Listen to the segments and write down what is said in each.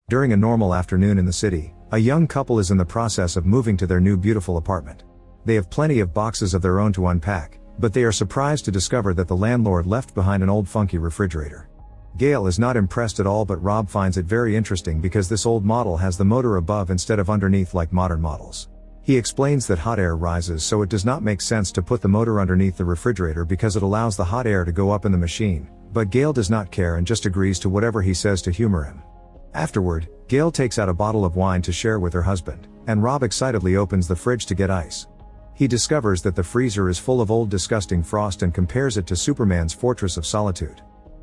During a normal afternoon in the city, a young couple is in the process of moving to their new beautiful apartment. They have plenty of boxes of their own to unpack, but they are surprised to discover that the landlord left behind an old funky refrigerator. Gail is not impressed at all, but Rob finds it very interesting because this old model has the motor above instead of underneath like modern models. He explains that hot air rises, so it does not make sense to put the motor underneath the refrigerator because it allows the hot air to go up in the machine, but Gail does not care and just agrees to whatever he says to humor him. Afterward, Gail takes out a bottle of wine to share with her husband, and Rob excitedly opens the fridge to get ice. He discovers that the freezer is full of old disgusting frost and compares it to Superman's Fortress of Solitude.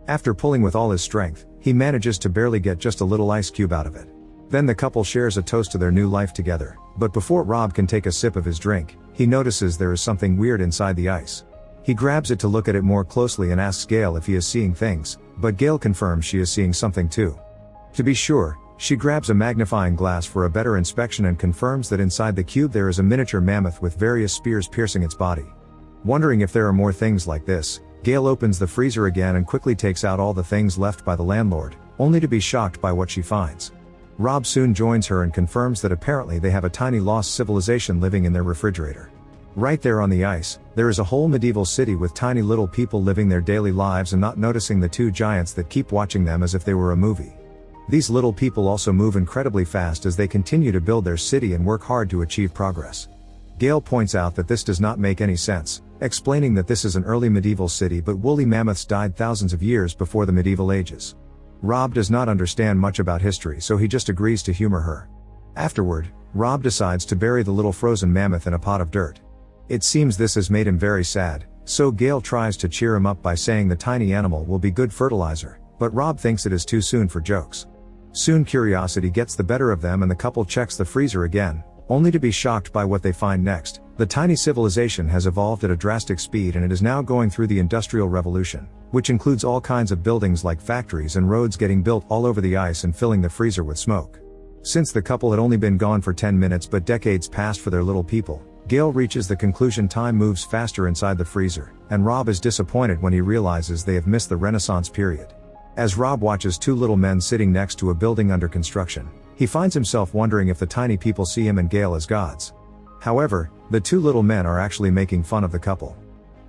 After pulling with all his strength, he manages to barely get just a little ice cube out of it. Then the couple shares a toast to their new life together, but before Rob can take a sip of his drink, he notices there is something weird inside the ice. He grabs it to look at it more closely and asks Gail if he is seeing things, but Gail confirms she is seeing something too. To be sure, she grabs a magnifying glass for a better inspection and confirms that inside the cube there is a miniature mammoth with various spears piercing its body. Wondering if there are more things like this, Gail opens the freezer again and quickly takes out all the things left by the landlord, only to be shocked by what she finds. Rob soon joins her and confirms that apparently they have a tiny lost civilization living in their refrigerator. Right there on the ice, there is a whole medieval city with tiny little people living their daily lives and not noticing the two giants that keep watching them as if they were a movie. These little people also move incredibly fast as they continue to build their city and work hard to achieve progress. Gail points out that this does not make any sense, explaining that this is an early medieval city but woolly mammoths died thousands of years before the medieval ages. Rob does not understand much about history, so he just agrees to humor her. Afterward, Rob decides to bury the little frozen mammoth in a pot of dirt. It seems this has made him very sad, so Gail tries to cheer him up by saying the tiny animal will be good fertilizer, but Rob thinks it is too soon for jokes. Soon curiosity gets the better of them and the couple checks the freezer again, only to be shocked by what they find next. The tiny civilization has evolved at a drastic speed and it is now going through the Industrial Revolution, which includes all kinds of buildings like factories and roads getting built all over the ice and filling the freezer with smoke. Since the couple had only been gone for 10 minutes but decades passed for their little people, Gail reaches the conclusion time moves faster inside the freezer, and Rob is disappointed when he realizes they have missed the Renaissance period. As Rob watches two little men sitting next to a building under construction, he finds himself wondering if the tiny people see him and Gail as gods. However, the two little men are actually making fun of the couple.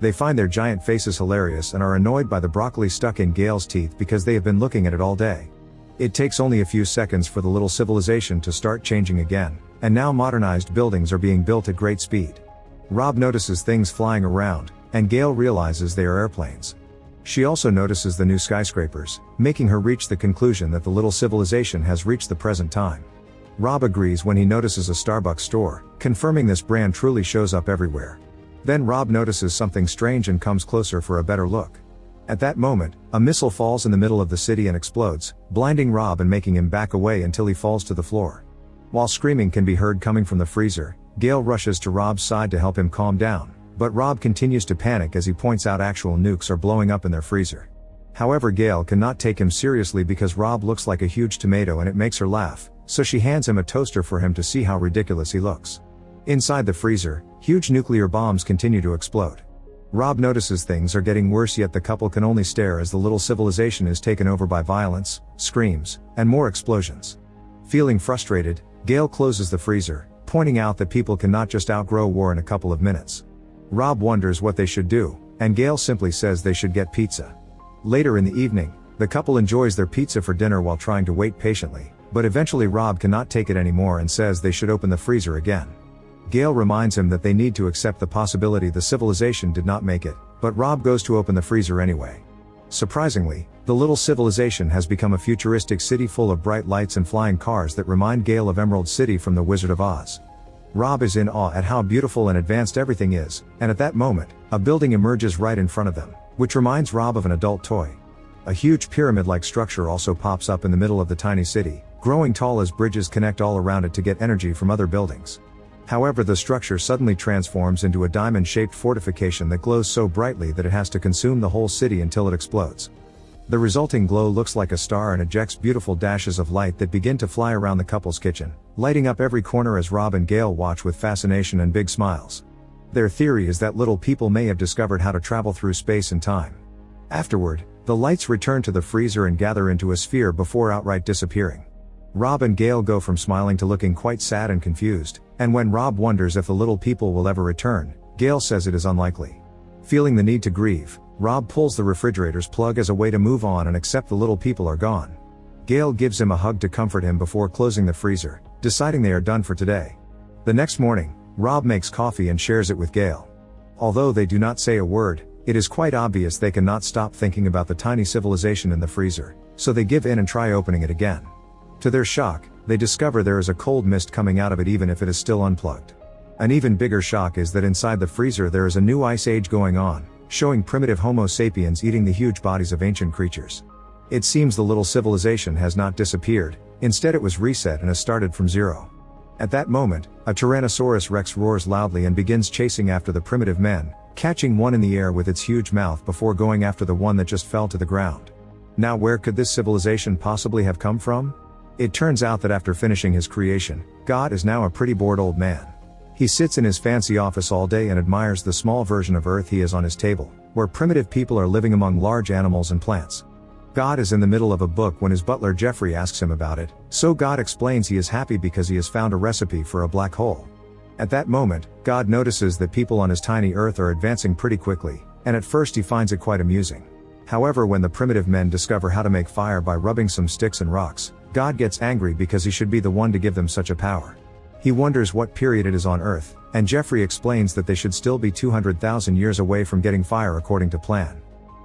They find their giant faces hilarious and are annoyed by the broccoli stuck in Gail's teeth because they have been looking at it all day. It takes only a few seconds for the little civilization to start changing again, and now modernized buildings are being built at great speed. Rob notices things flying around, and Gail realizes they are airplanes. She also notices the new skyscrapers, making her reach the conclusion that the little civilization has reached the present time. Rob agrees when he notices a Starbucks store, confirming this brand truly shows up everywhere. Then Rob notices something strange and comes closer for a better look. At that moment, a missile falls in the middle of the city and explodes, blinding Rob and making him back away until he falls to the floor. While screaming can be heard coming from the freezer, Gail rushes to Rob's side to help him calm down. But Rob continues to panic as he points out actual nukes are blowing up in their freezer. However, Gail cannot take him seriously because Rob looks like a huge tomato and it makes her laugh, so she hands him a toaster for him to see how ridiculous he looks. Inside the freezer, huge nuclear bombs continue to explode. Rob notices things are getting worse, yet the couple can only stare as the little civilization is taken over by violence, screams, and more explosions. Feeling frustrated, Gail closes the freezer, pointing out that people cannot just outgrow war in a couple of minutes. Rob wonders what they should do, and Gail simply says they should get pizza. Later in the evening, the couple enjoys their pizza for dinner while trying to wait patiently, but eventually Rob cannot take it anymore and says they should open the freezer again. Gail reminds him that they need to accept the possibility the civilization did not make it, but Rob goes to open the freezer anyway. Surprisingly, the little civilization has become a futuristic city full of bright lights and flying cars that remind Gail of Emerald City from The Wizard of Oz. Rob is in awe at how beautiful and advanced everything is, and at that moment, a building emerges right in front of them, which reminds Rob of an adult toy. A huge pyramid-like structure also pops up in the middle of the tiny city, growing tall as bridges connect all around it to get energy from other buildings. However, the structure suddenly transforms into a diamond-shaped fortification that glows so brightly that it has to consume the whole city until it explodes. The resulting glow looks like a star and ejects beautiful dashes of light that begin to fly around the couple's kitchen, lighting up every corner as Rob and Gail watch with fascination and big smiles. Their theory is that little people may have discovered how to travel through space and time. Afterward, the lights return to the freezer and gather into a sphere before outright disappearing. Rob and Gale go from smiling to looking quite sad and confused, and when Rob wonders if the little people will ever return, Gale says it is unlikely. Feeling the need to grieve, Rob pulls the refrigerator's plug as a way to move on and accept the little people are gone. Gale gives him a hug to comfort him before closing the freezer, deciding they are done for today. The next morning, Rob makes coffee and shares it with Gale. Although they do not say a word, it is quite obvious they cannot stop thinking about the tiny civilization in the freezer, so they give in and try opening it again. To their shock, they discover there is a cold mist coming out of it even if it is still unplugged. An even bigger shock is that inside the freezer there is a new ice age going on, showing primitive Homo sapiens eating the huge bodies of ancient creatures. It seems the little civilization has not disappeared, instead it was reset and has started from zero. At that moment, a Tyrannosaurus Rex roars loudly and begins chasing after the primitive men, catching one in the air with its huge mouth before going after the one that just fell to the ground. Now where could this civilization possibly have come from? It turns out that after finishing his creation, God is now a pretty bored old man. He sits in his fancy office all day and admires the small version of Earth he is on his table, where primitive people are living among large animals and plants. God is in the middle of a book when his butler Jeffrey asks him about it, so God explains he is happy because he has found a recipe for a black hole. At that moment, God notices that people on his tiny Earth are advancing pretty quickly, and at first he finds it quite amusing. However, when the primitive men discover how to make fire by rubbing some sticks and rocks, God gets angry because he should be the one to give them such a power. He wonders what period it is on Earth, and Jeffrey explains that they should still be 200,000 years away from getting fire according to plan.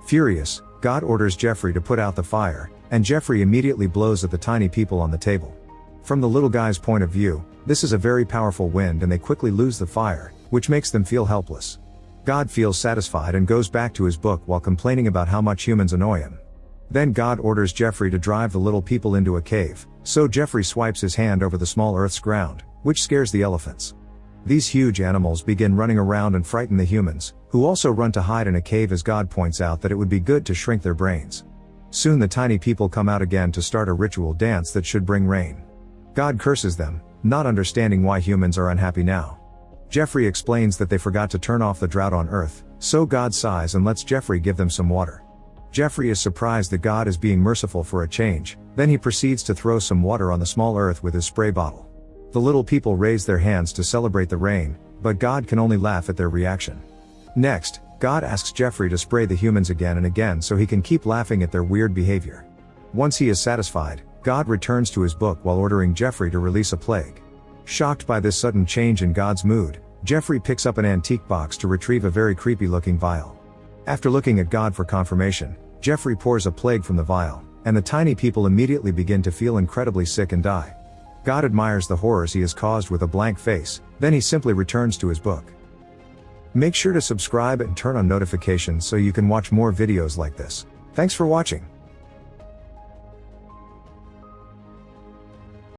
Furious, God orders Jeffrey to put out the fire, and Jeffrey immediately blows at the tiny people on the table. From the little guy's point of view, this is a very powerful wind and they quickly lose the fire, which makes them feel helpless. God feels satisfied and goes back to his book while complaining about how much humans annoy him. Then God orders Jeffrey to drive the little people into a cave, so Jeffrey swipes his hand over the small Earth's ground, which scares the elephants. These huge animals begin running around and frighten the humans, who also run to hide in a cave as God points out that it would be good to shrink their brains. Soon the tiny people come out again to start a ritual dance that should bring rain. God curses them, not understanding why humans are unhappy now. Jeffrey explains that they forgot to turn off the drought on Earth, so God sighs and lets Jeffrey give them some water. Jeffrey is surprised that God is being merciful for a change, then he proceeds to throw some water on the small Earth with his spray bottle. The little people raise their hands to celebrate the rain, but God can only laugh at their reaction. Next, God asks Jeffrey to spray the humans again and again so he can keep laughing at their weird behavior. Once he is satisfied, God returns to his book while ordering Jeffrey to release a plague. Shocked by this sudden change in God's mood, Jeffrey picks up an antique box to retrieve a very creepy-looking vial. After looking at God for confirmation, Jeffrey pours a plague from the vial, and the tiny people immediately begin to feel incredibly sick and die. God admires the horrors he has caused with a blank face, then he simply returns to his book. Make sure to subscribe and turn on notifications so you can watch more videos like this. Thanks for watching.